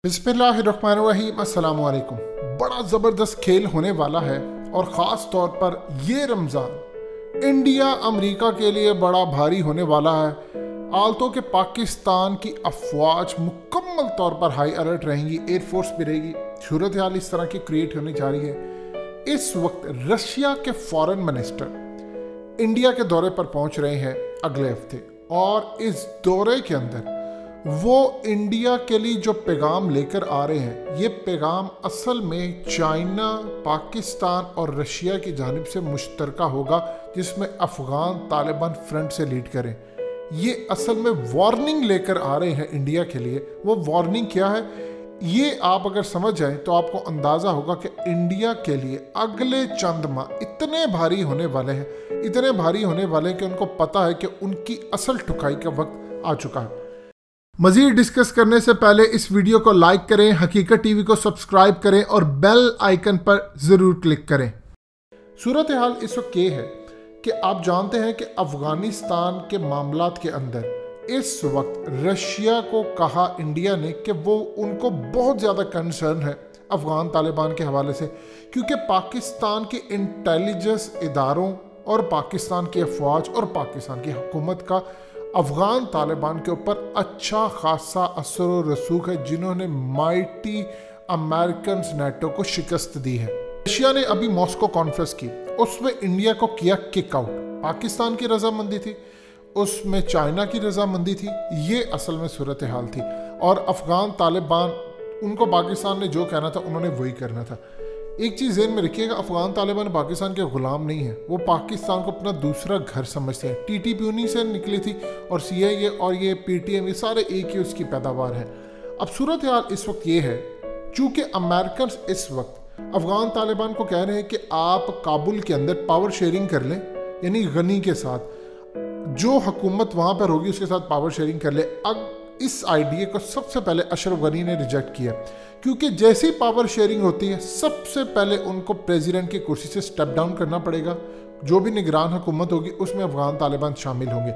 बिस्मिल्लाहिर्रहमानिर्रहीम, अस्सलाम वालेकुम। बड़ा ज़बरदस्त खेल होने वाला है और ख़ास तौर पर ये रमज़ान इंडिया अमेरिका के लिए बड़ा भारी होने वाला है। आलतों के पाकिस्तान की अफवाज मुकम्मल तौर पर हाई अलर्ट रहेंगी, एयरफोर्स भी रहेगी। सूरत हाल इस तरह की क्रिएट होने जा रही है। इस वक्त रशिया के फॉरेन मिनिस्टर इंडिया के दौरे पर पहुंच रहे हैं अगले हफ्ते, और इस दौरे के अंदर वो इंडिया के लिए जो पैगाम लेकर आ रहे हैं, ये पैगाम असल में चाइना, पाकिस्तान और रशिया की जानिब से मुश्तरका होगा, जिसमें अफगान तालिबान फ्रंट से लीड करें। ये असल में वार्निंग लेकर आ रहे हैं इंडिया के लिए। वो वार्निंग क्या है, ये आप अगर समझ जाएं तो आपको अंदाज़ा होगा कि इंडिया के लिए अगले चंद माह इतने भारी होने वाले हैं, इतने भारी होने वाले हैं कि उनको पता है कि उनकी असल ठुकाई का वक्त आ चुका है। मज़ीद डिस्कस करने से पहले इस वीडियो को लाइक करें, हकीकत टीवी को सब्सक्राइब करें और बेल आइकन पर ज़रूर क्लिक करें। सूरत हाल इस वक्त ये है कि आप जानते हैं कि अफ़गानिस्तान के मामलात के अंदर इस वक्त रशिया को कहा इंडिया ने कि वो उनको बहुत ज़्यादा कंसर्न है अफ़गान तालिबान के हवाले से, क्योंकि पाकिस्तान के इंटेलिजेंस इदारों और पाकिस्तान की अफवाज और पाकिस्तान की हुकूमत का अफ़गान तालिबान के ऊपर अच्छा खासा असर और रसूख है, जिन्होंने माइटी अमेरिकन नेटो को शिकस्त दी है। रशिया ने अभी मॉस्को कॉन्फ्रेंस की, उसमें इंडिया को किया किक आउट। पाकिस्तान की रजामंदी थी, उसमें चाइना की रजामंदी थी। ये असल में सूरत हाल थी, और अफ़गान तालिबान, उनको पाकिस्तान ने जो कहना था उन्होंने वही करना था। एक चीज़ ज़हन में रखिएगा, अफ़गान तालिबान पाकिस्तान के ग़ुलाम नहीं है, वो पाकिस्तान को अपना दूसरा घर समझते हैं। TTP उन्हीं से निकली थी, और CIA और ये PTM ये सारे एक ही उसकी पैदावार है। अब सूरत हाल इस वक्त ये है, चूँकि अमेरिकन इस वक्त अफ़गान तालिबान को कह रहे हैं कि आप काबुल के अंदर पावर शेयरिंग कर लें, यानी गनी के साथ जो हुकूमत वहाँ पर होगी उसके साथ पावर शेयरिंग कर ले। अब इस आइडिया को सबसे पहले अशरफ गनी ने रिजेक्ट किया, क्योंकि जैसी पावर शेयरिंग होती है सबसे पहले उनको प्रेसिडेंट की कुर्सी से स्टेप डाउन करना पड़ेगा। जो भी निगरान हुकूमत होगी उसमें अफ़गान तालिबान शामिल होंगे।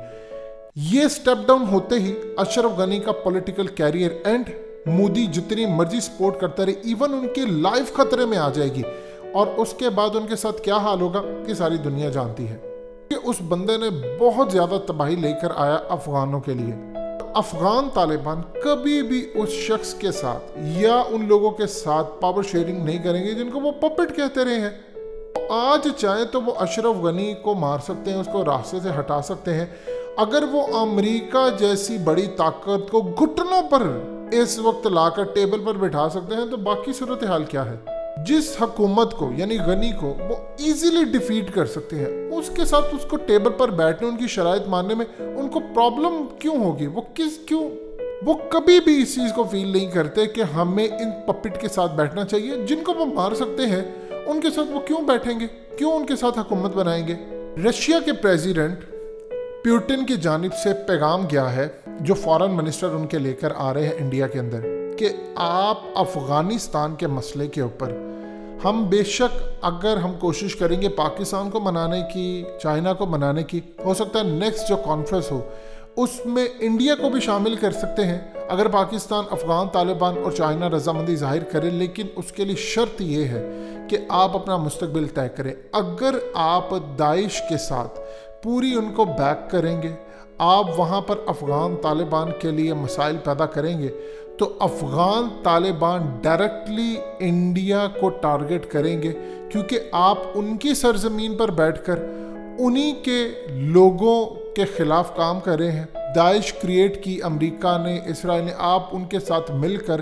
ये स्टेप डाउन होते ही अशरफ गनी का पॉलिटिकल कैरियर एंड, मोदी जितनी मर्जी सपोर्ट करता रहे, इवन उनकी लाइफ खतरे में आ जाएगी। और उसके बाद उनके साथ क्या हाल होगा कि सारी दुनिया जानती है कि उस बंदे ने बहुत ज़्यादा तबाही लेकर आया अफ़गानों के लिए। अफ़गान तालिबान कभी भी उस शख्स के साथ या उन लोगों के साथ पावर शेयरिंग नहीं करेंगे जिनको वो पपेट कहते रहे हैं। आज चाहे तो वो अशरफ गनी को मार सकते हैं, उसको रास्ते से हटा सकते हैं। अगर वो अमेरिका जैसी बड़ी ताकत को घुटनों पर इस वक्त लाकर टेबल पर बैठा सकते हैं, तो बाकी सूरत हाल क्या है। जिस हुकूमत को यानी गनी को वो इजीली डिफीट कर सकते हैं, उसके साथ उसको टेबल पर बैठने, उनकी शराइत मानने में उनको प्रॉब्लम क्यों होगी। वो कभी भी इस चीज़ को फील नहीं करते कि हमें इन पपेट के साथ बैठना चाहिए। जिनको वो मार सकते हैं उनके साथ वो क्यों बैठेंगे, क्यों उनके साथ हुकूमत बनाएंगे। रशिया के प्रेसिडेंट पुतिन की जानिब से पैगाम गया है, जो फॉरेन मिनिस्टर उनके लेकर आ रहे हैं इंडिया के अंदर, कि आप अफ़गानिस्तान के मसले के ऊपर हम बेशक अगर हम कोशिश करेंगे पाकिस्तान को मनाने की, चाइना को मनाने की, हो सकता है नेक्स्ट जो कॉन्फ्रेंस हो उसमें इंडिया को भी शामिल कर सकते हैं अगर पाकिस्तान, अफ़गान तालिबान और चाइना रजामंदी जाहिर करें। लेकिन उसके लिए शर्त ये है कि आप अपना मुस्तकबिल तय करें। अगर आप दाइश के साथ पूरी उनको बैक करेंगे, आप वहाँ पर अफ़गान तालिबान के लिए मसाइल पैदा करेंगे, तो अफ़गान तालिबान डायरेक्टली इंडिया को टारगेट करेंगे, क्योंकि आप उनकी सरजमीन पर बैठकर उन्हीं के लोगों के ख़िलाफ़ काम कर रहे हैं। दाइश क्रिएट की अमेरिका ने, इसराइल ने, आप उनके साथ मिलकर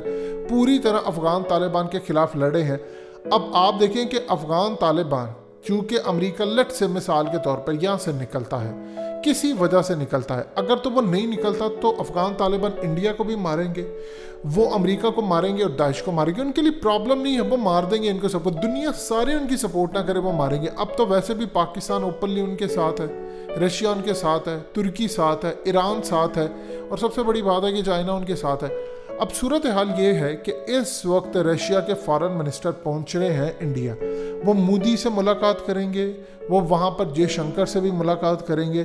पूरी तरह अफ़गान तालिबान के ख़िलाफ़ लड़े हैं। अब आप देखें कि अफ़गान तालिबान, चूँकि अमेरिका लेट से मिसाल के तौर पर यहाँ से निकलता है, किसी वजह से निकलता है, अगर तो वो नहीं निकलता तो अफ़गान तालिबान इंडिया को भी मारेंगे, वो अमेरिका को मारेंगे और दाइश को मारेंगे। उनके लिए प्रॉब्लम नहीं है, वो मार देंगे इनको सपोर्ट। दुनिया सारी उनकी सपोर्ट ना करे, वो मारेंगे। अब तो वैसे भी पाकिस्तान ओपनली उनके साथ है, रशिया उनके साथ है, तुर्की साथ है, ईरान साथ है, और सबसे बड़ी बात है कि चाइना उनके साथ है। अब सूरत हाल ये है कि इस वक्त रशिया के फॉरेन मिनिस्टर पहुंच रहे हैं इंडिया। वो मोदी से मुलाकात करेंगे, वो वहाँ पर जयशंकर से भी मुलाकात करेंगे।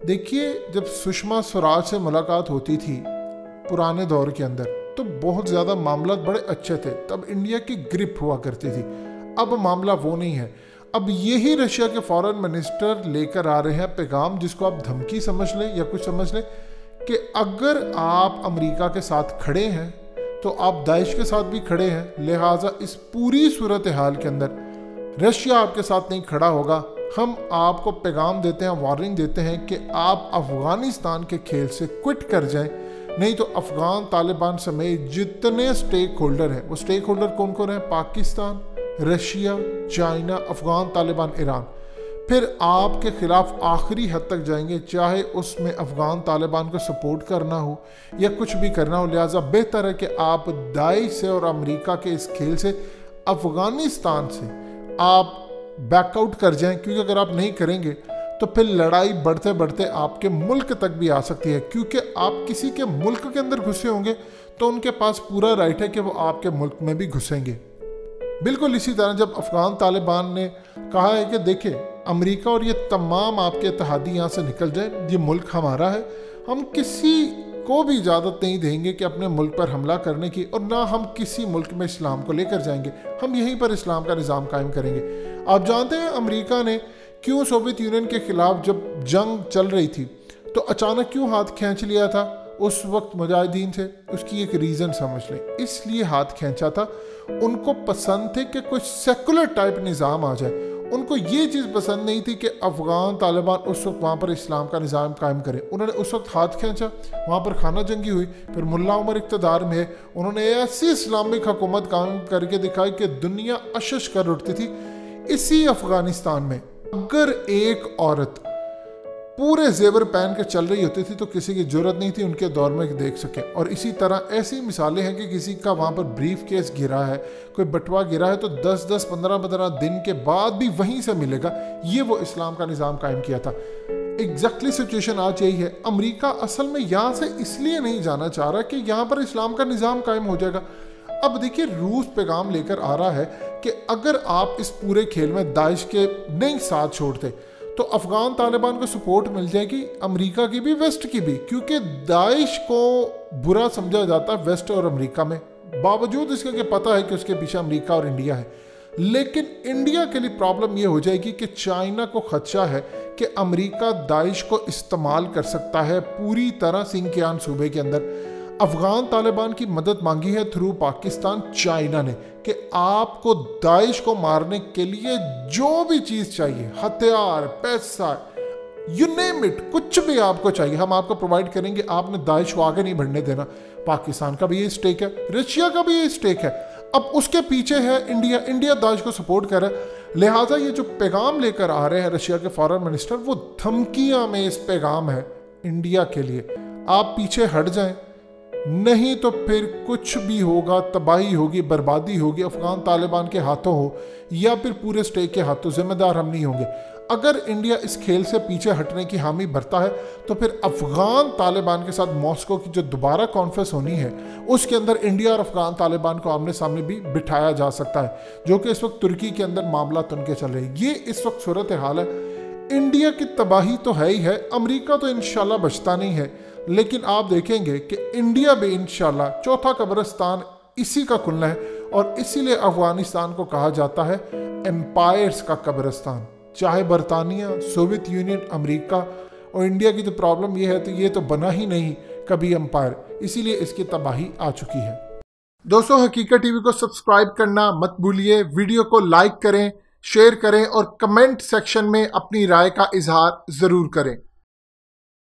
देखिए, जब सुषमा स्वराज से मुलाकात होती थी पुराने दौर के अंदर, तो बहुत ज़्यादा मामला बड़े अच्छे थे, तब इंडिया की ग्रिप हुआ करती थी। अब मामला वो नहीं है। अब यही रशिया के फॉरेन मिनिस्टर लेकर आ रहे हैं पैगाम, जिसको आप धमकी समझ लें या कुछ समझ लें, कि अगर आप अमेरिका के साथ खड़े हैं तो आप दाइश के साथ भी खड़े हैं, लिहाजा इस पूरी सूरत हाल के अंदर रशिया आपके साथ नहीं खड़ा होगा। हम आपको पैगाम देते हैं, वार्निंग देते हैं कि आप अफगानिस्तान के खेल से क्विट कर जाएं, नहीं तो अफगान तालिबान समेत जितने स्टेक होल्डर हैं, वो स्टेक होल्डर कौन कौन है? Pakistan, Russia, China, Afghan Taliban, Iran, फिर आपके खिलाफ आखिरी हद तक जाएंगे, चाहे उसमें अफगान तालिबान को सपोर्ट करना हो या कुछ भी करना हो। लिहाजा बेहतर है कि आप दाइश से और अमेरिका के इस खेल से, अफगानिस्तान से आप बैकआउट कर जाएं, क्योंकि अगर आप नहीं करेंगे तो फिर लड़ाई बढ़ते बढ़ते आपके मुल्क तक भी आ सकती है, क्योंकि आप किसी के मुल्क के अंदर घुसे होंगे तो उनके पास पूरा राइट है कि वो आपके मुल्क में भी घुसेंगे। बिल्कुल इसी तरह जब अफगान तालिबान ने कहा है कि देखिए अमेरिका और ये तमाम आपके इत्तेहादी यहाँ से निकल जाए, ये मुल्क हमारा है, हम किसी को भी इजाज़त नहीं देंगे कि अपने मुल्क पर हमला करने की, और ना हम किसी मुल्क में इस्लाम को लेकर जाएंगे, हम यहीं पर इस्लाम का निज़ाम कायम करेंगे। आप जानते हैं अमेरिका ने क्यों सोवियत यूनियन के खिलाफ जब जंग चल रही थी तो अचानक क्यों हाथ खींच लिया था उस वक्त मुजाहिदीन से? उसकी एक रीज़न समझ लें, इसलिए हाथ खींचा था, उनको पसंद थे कि कुछ सेकुलर टाइप निज़ाम आ जाए। उनको ये चीज़ पसंद नहीं थी कि अफगान तालिबान उस वक्त वहाँ पर इस्लाम का निज़ाम कायम करे। उन्होंने उस वक्त हाथ खींचा, वहाँ पर खाना जंगी हुई, फिर मुल्ला उमर इक़्तिदार में है, उन्होंने ऐसी इस्लामिक हुकूमत कायम करके दिखाई कि दुनिया अशश कर उठती थी। इसी अफगानिस्तान में अगर एक औरत पूरे जेवर पहन के चल रही होती थी तो किसी की जरूरत नहीं थी उनके दौर में देख सके। और इसी तरह ऐसी मिसालें हैं कि किसी का वहाँ पर ब्रीफ केस गिरा है, कोई बटवा गिरा है, तो 10-10, 15-15 दिन के बाद भी वहीं से मिलेगा। ये वो इस्लाम का निज़ाम कायम किया था। एग्जैक्टली सिचुएशन आज यही है। अमेरिका असल में यहाँ से इसलिए नहीं जाना चाह रहा कि यहाँ पर इस्लाम का निज़ाम कायम हो जाएगा। अब देखिए रूस पैगाम लेकर आ रहा है कि अगर आप इस पूरे खेल में दाइश के नहीं साथ छोड़ते तो अफगान तालिबान को सपोर्ट मिल जाएगी, अमेरिका की भी, वेस्ट की भी, क्योंकि दाइश को बुरा समझा जाता है वेस्ट और अमेरिका में, बावजूद इसके कि पता है कि उसके पीछे अमेरिका और इंडिया है। लेकिन इंडिया के लिए प्रॉब्लम यह हो जाएगी कि चाइना को खदशा है कि अमेरिका दाइश को इस्तेमाल कर सकता है पूरी तरह सिंकियान सूबे के अंदर। अफगान तालिबान की मदद मांगी है थ्रू पाकिस्तान चाइना ने कि आपको दाइश को मारने के लिए जो भी चीज़ चाहिए, हथियार, पैसा, यू नेम इट, कुछ भी आपको चाहिए हम आपको प्रोवाइड करेंगे, आपने दाइश को आगे नहीं बढ़ने देना। पाकिस्तान का भी ये स्टेक है, रशिया का भी ये स्टेक है। अब उसके पीछे है इंडिया, इंडिया दाइश को सपोर्ट कर रहा है। लिहाजा ये जो पैगाम लेकर आ रहे हैं रशिया के फॉरेन मिनिस्टर, वो धमकियां में इस पैगाम है इंडिया के लिए, आप पीछे हट जाएं, नहीं तो फिर कुछ भी होगा, तबाही होगी, बर्बादी होगी, अफगान तालिबान के हाथों हो या फिर पूरे स्टेट के हाथों, जिम्मेदार हम नहीं होंगे। अगर इंडिया इस खेल से पीछे हटने की हामी भरता है तो फिर अफगान तालिबान के साथ मॉस्को की जो दोबारा कॉन्फ्रेंस होनी है उसके अंदर इंडिया और अफगान तालिबान को आमने सामने भी बिठाया जा सकता है, जो कि इस वक्त तुर्की के अंदर मामला तनके चल रहे हैं। ये इस वक्त सूरत हाल है। इंडिया की तबाही तो है ही है, अमेरिका तो इंशाल्लाह बचता नहीं है, लेकिन आप देखेंगे कि इंडिया भी इंशाल्लाह चौथा कब्रिस्तान इसी का खुलना है। और इसीलिए अफगानिस्तान को कहा जाता है एम्पायर्स का कब्रिस्तान। चाहे बरतानिया, सोवियत यूनियन, अमेरिका और इंडिया की तो प्रॉब्लम ये है, तो ये तो बना ही नहीं कभी एम्पायर, इसीलिए इसकी तबाही आ चुकी है। दोस्तों, हकीकत टीवी को सब्सक्राइब करना मत भूलिए, वीडियो को लाइक करें, शेयर करें और कमेंट सेक्शन में अपनी राय का इजहार जरूर करें।